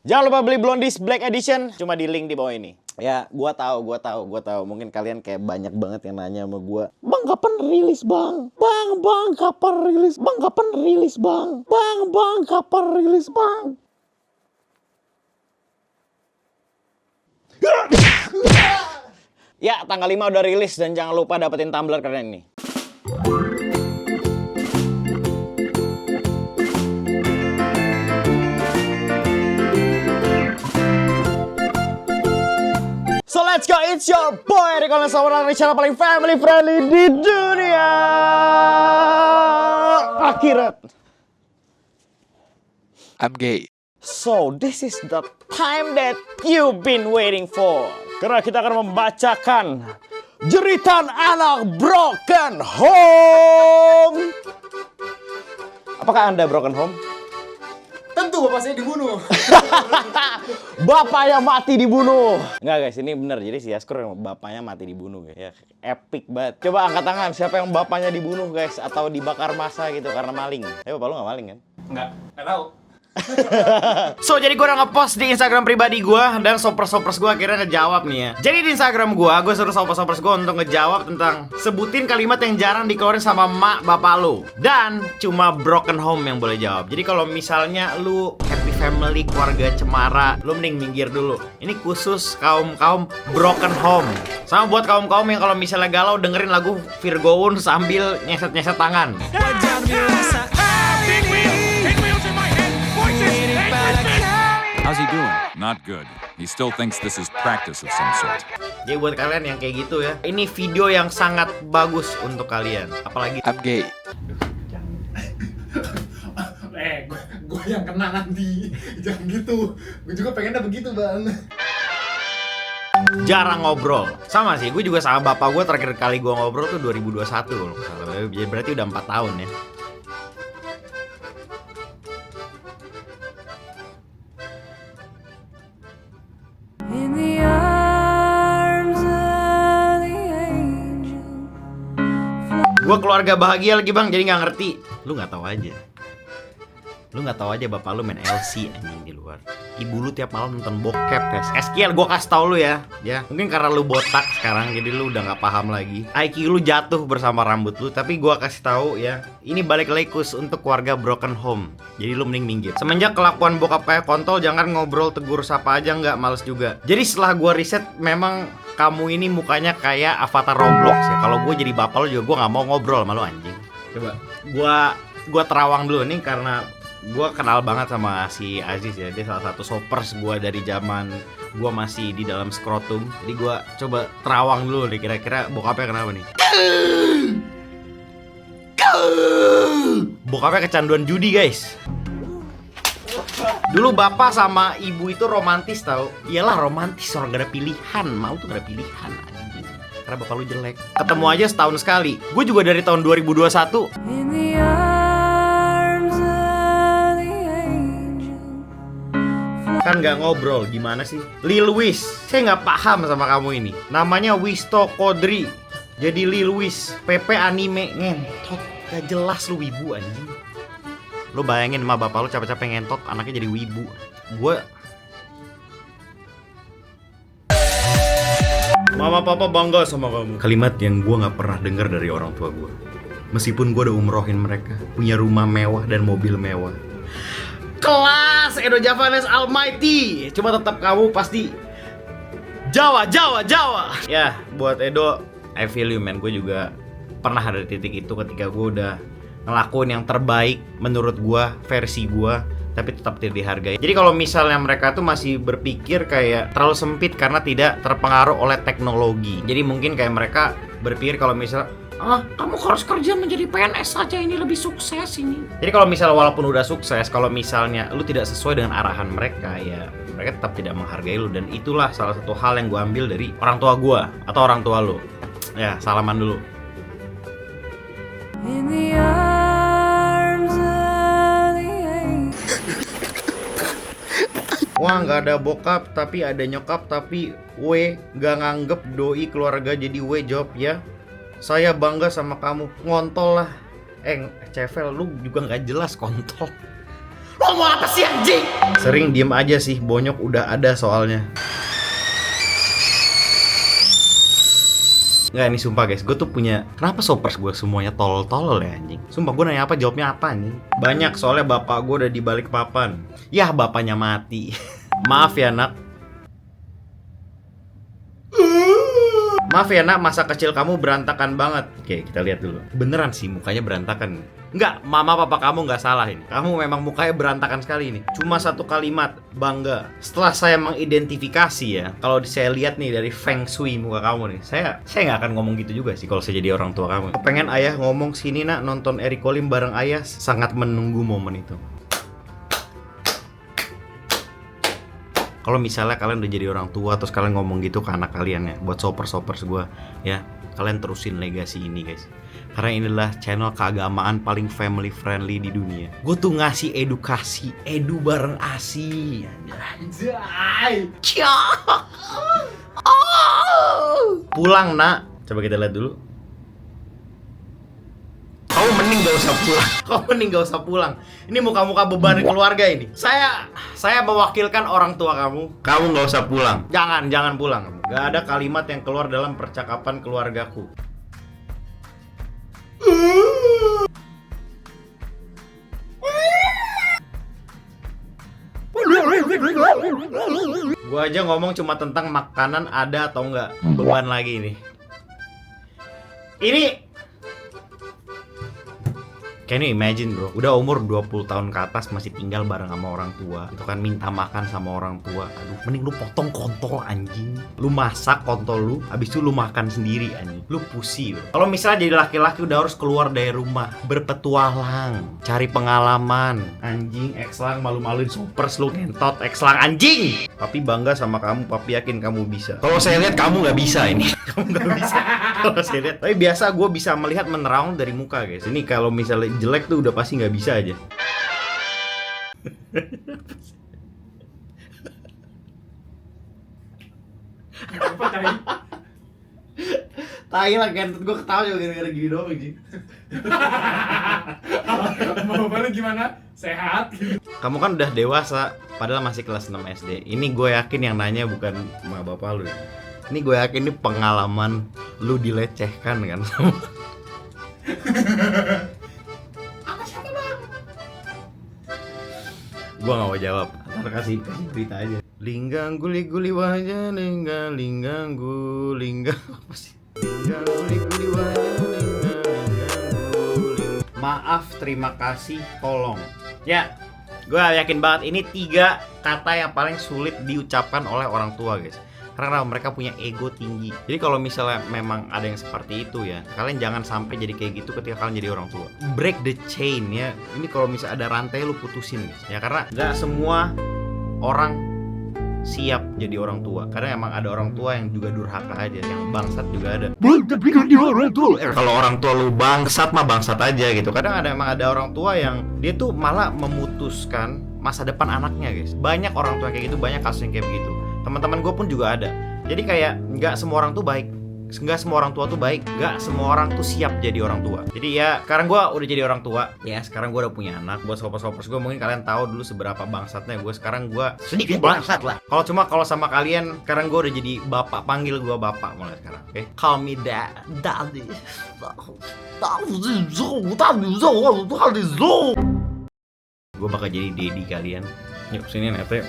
Jangan lupa beli Blondies Black Edition, cuma di link di bawah ini. Ya, gua tahu. Mungkin kalian kayak banyak banget yang nanya sama gua, "Bang, kapan rilis, Bang? Bang, kapan rilis? Bang, kapan rilis, Bang? Bang, kapan rilis, Bang?" Ya, tanggal 5 udah rilis dan jangan lupa dapetin tumbler keren ini. So let's go, it's your boy Rico Lesawara, di channel paling family friendly di dunia akhirat. I'm gay. So this is the time that you've been waiting for. Karena kita akan membacakan jeritan anak broken home. Apakah Anda broken home? Tentu bapak saya dibunuh. Bapaknya mati dibunuh. Enggak guys, ini bener. Jadi si Yaskur yang bapaknya mati dibunuh guys. Ya, epic banget. Coba angkat tangan siapa yang bapaknya dibunuh guys, atau dibakar massa gitu karena maling. Bapak lu nggak maling kan? Enggak tahu. So, jadi gue udah ngepost di Instagram pribadi gue, dan sopers gue akhirnya ngejawab nih ya. Jadi di Instagram gue suruh sopers gue untuk ngejawab tentang sebutin kalimat yang jarang dikeluarin sama mak bapak lu. Dan cuma broken home yang boleh jawab. Jadi kalau misalnya lu happy family, keluarga cemara, lu mending minggir dulu. Ini khusus kaum broken home. Sama buat kaum yang kalau misalnya galau dengerin lagu Virgoun sambil nyeset tangan. How's he doing? Not good. He still thinks this is practice of some sort. Jadi buat kalian yang kayak gitu ya, ini video yang sangat bagus untuk kalian. Apalagi I'm gay. Gue yang kena nanti. Jangan gitu. Gue juga pengennya begitu, Bang. jarang ngobrol. Sama sih, gue juga sama bapak gue terakhir kali gue ngobrol tuh 2021 kalau nggak salah. Jadi berarti udah 4 tahun ya. Gue keluarga bahagia lagi bang, jadi nggak ngerti. Lu nggak tahu aja. Lu nggak tahu aja bapak lu main LC anjing di luar. Ibu lu tiap malam nonton bokep ya. Eskiel, gue kasih tau lu ya. Ya, mungkin karena lu botak sekarang, jadi lu udah nggak paham lagi. IQ lu jatuh bersama rambut lu. Tapi gue kasih tahu ya, ini balik lagi khusus untuk keluarga broken home. Jadi lu mending minggir. Semenjak kelakuan bokap kayak kontol, jangan ngobrol tegur sapa aja, nggak, males juga. Jadi setelah gue riset, memang kamu ini mukanya kayak avatar Roblox ya. Kalau gue jadi bapak lu juga, gue nggak mau ngobrol sama lu anjing. Coba, gue terawang dulu nih karena gue kenal banget sama si Aziz ya. Dia salah satu sopers gue dari zaman gue masih di dalam skrotum. Jadi gue coba terawang dulu nih, kira-kira bokapnya kenapa nih. Bokapnya kecanduan judi guys. Dulu bapak sama ibu itu romantis tau. Iyalah romantis, orang gak ada pilihan. Mau tuh gak ada pilihan anjing. Karena bapak lu jelek. Ketemu aja setahun sekali. Gue juga dari tahun 2021 kan gak ngobrol, gimana sih? Lil Wis, saya gak paham sama kamu ini. Namanya Wisto Kodri. Jadi Lil Wis, PP anime ngentot. Gak jelas lu wibu anjing. Lu bayangin sama bapak lu capek-capek ngentot, anaknya jadi wibu. Mama papa bangga sama kamu. Kalimat yang gue gak pernah dengar dari orang tua gue. Meskipun gue udah umrohin mereka, punya rumah mewah dan mobil mewah. Kelas Edo Javanes Almighty. Cuma tetap kamu pasti Jawa. Ya, buat Edo, I feel you man. Gue juga pernah ada di titik itu ketika gue udah ngelakuin yang terbaik menurut gue, versi gue, tapi tetap tidak dihargai. Jadi kalau misalnya mereka tuh masih berpikir kayak terlalu sempit karena tidak terpengaruh oleh teknologi. Jadi mungkin kayak mereka berpikir kalau misalnya kamu harus kerja menjadi PNS saja, ini lebih sukses ini. Jadi kalau misalnya walaupun udah sukses, kalau misalnya lu tidak sesuai dengan arahan mereka, ya mereka tetap tidak menghargai lu. Dan itulah salah satu hal yang gue ambil dari orang tua gue atau orang tua lu. Ya, salaman dulu. Wah, nggak ada bokap tapi ada nyokap, tapi we nggak nganggep doi keluarga, jadi we jawab ya. Saya bangga sama kamu. Ngontol lah. Cevel, lu juga nggak jelas kontol. Lo mau apa sih anjing? Sering diem aja sih, bonyok udah ada soalnya. Nggak, ini sumpah guys, gue tuh punya... Kenapa Soppers gue semuanya tolol-tolol ya anjing? Sumpah gue nanya apa, jawabnya apa anjing? Banyak, soalnya bapak gue udah di balik papan. Yah, bapaknya mati. Maaf ya nak. Maaf ya nak, masa kecil kamu berantakan banget. Oke, kita lihat dulu. Beneran sih mukanya berantakan. Enggak, mama papa kamu nggak salah ini. Kamu memang mukanya berantakan sekali ini. Cuma satu kalimat, bangga. Setelah saya mengidentifikasi ya, kalau saya lihat nih dari feng shui muka kamu nih, saya nggak akan ngomong gitu juga sih kalau saya jadi orang tua kamu. Pengen ayah ngomong sini nak, nonton Eric Colim bareng ayah, sangat menunggu momen itu. Kalau misalnya kalian udah jadi orang tua terus kalian ngomong gitu ke anak kalian ya, buat soppers gue ya, kalian terusin legasi ini guys. Karena inilah channel keagamaan paling family friendly di dunia. Gue tuh ngasih edukasi, edu bareng asi. Anjay. Pulang nak, coba kita lihat dulu. Kamu mending gak usah pulang. Kamu mending gak usah pulang. Ini muka-muka beban keluarga ini. Saya mewakilkan orang tua kamu. Kamu gak usah pulang. Jangan pulang. Gak ada kalimat yang keluar dalam percakapan keluargaku. Gua aja ngomong cuma tentang makanan ada atau enggak. Beban lagi nih. Ini can you imagine bro, udah umur 20 tahun ke atas masih tinggal bareng sama orang tua. Itu kan minta makan sama orang tua. Aduh, mending lu potong kontol anjing. Lu masak kontol lu, habis itu lu makan sendiri anjing. Lu pusi bro. Kalau misalnya jadi laki-laki udah harus keluar dari rumah, berpetualang, cari pengalaman. Anjing, ekslang malu-maluin Soppers lu ngentot ekslang anjing. Papi bangga sama kamu, papi yakin kamu bisa. Kalau saya lihat kamu nggak bisa ini. Kamu nggak bisa. Kalau saya lihat, tapi biasa gue bisa melihat menerawang dari muka guys. Ini kalau misalnya jelek tuh udah pasti nggak bisa aja. Apa tadi? Tai lah kentut gue ketawa juga gara-gara gini doang anjing. Mau balik gimana? Sehat? Kamu kan udah dewasa, padahal masih kelas 6 SD. Ini gue yakin yang nanya bukan sama bapak lu. Ini gue yakin ini pengalaman lu dilecehkan kan sama. Gue gak mau jawab, ntar kasih berita aja. Linggang guli-guli wajah, linggang apa sih? Linggang guli-guli wajah, linggang guli. Maaf, terima kasih, tolong. Ya, gue yakin banget ini 3 kata yang paling sulit diucapkan oleh orang tua guys. Karena mereka punya ego tinggi. Jadi kalau misalnya memang ada yang seperti itu ya, kalian jangan sampai jadi kayak gitu ketika kalian jadi orang tua. Break the chain ya. Ini kalau misalnya ada rantai lu putusin guys. Ya karena gak semua orang siap jadi orang tua. Karena emang ada orang tua yang juga durhaka aja, yang bangsat juga ada. Kalau orang tua lu bangsat mah bangsat aja gitu. Kadang emang ada orang tua yang dia tuh malah memutuskan masa depan anaknya guys. Banyak orang tua kayak gitu, banyak kasus yang kayak begitu. Teman-teman gue pun juga ada. Jadi kayak nggak semua orang tuh baik, nggak semua orang tua tuh baik, nggak semua orang tuh siap jadi orang tua. Jadi ya sekarang gue udah jadi orang tua, ya sekarang gue udah punya anak. Buat soppers gue mungkin kalian tahu dulu seberapa bangsatnya gue. Sekarang gue sedikit bangsat lah. Kalau sama kalian, sekarang gue udah jadi bapak. Panggil gue bapak mulai sekarang. Oke? Call me daddy. Gue bakal jadi daddy kalian. Yuk sini nete.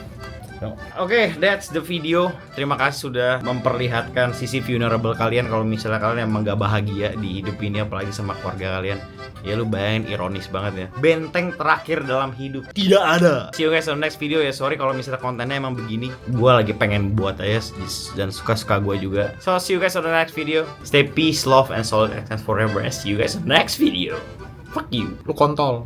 Oke, that's the video. Terima kasih sudah memperlihatkan sisi vulnerable kalian. Kalau misalnya kalian emang gak bahagia di hidup ini, apalagi sama keluarga kalian, ya lu bayangin, ironis banget ya. Benteng terakhir dalam hidup tidak ada. See you guys on the next video ya. Sorry kalau misalnya kontennya emang begini. Gua lagi pengen buat aja dan suka-suka gue juga. So see you guys on the next video. Stay peace, love, and solid excellence forever. And see you guys on the next video. Fuck you. Lu kontol.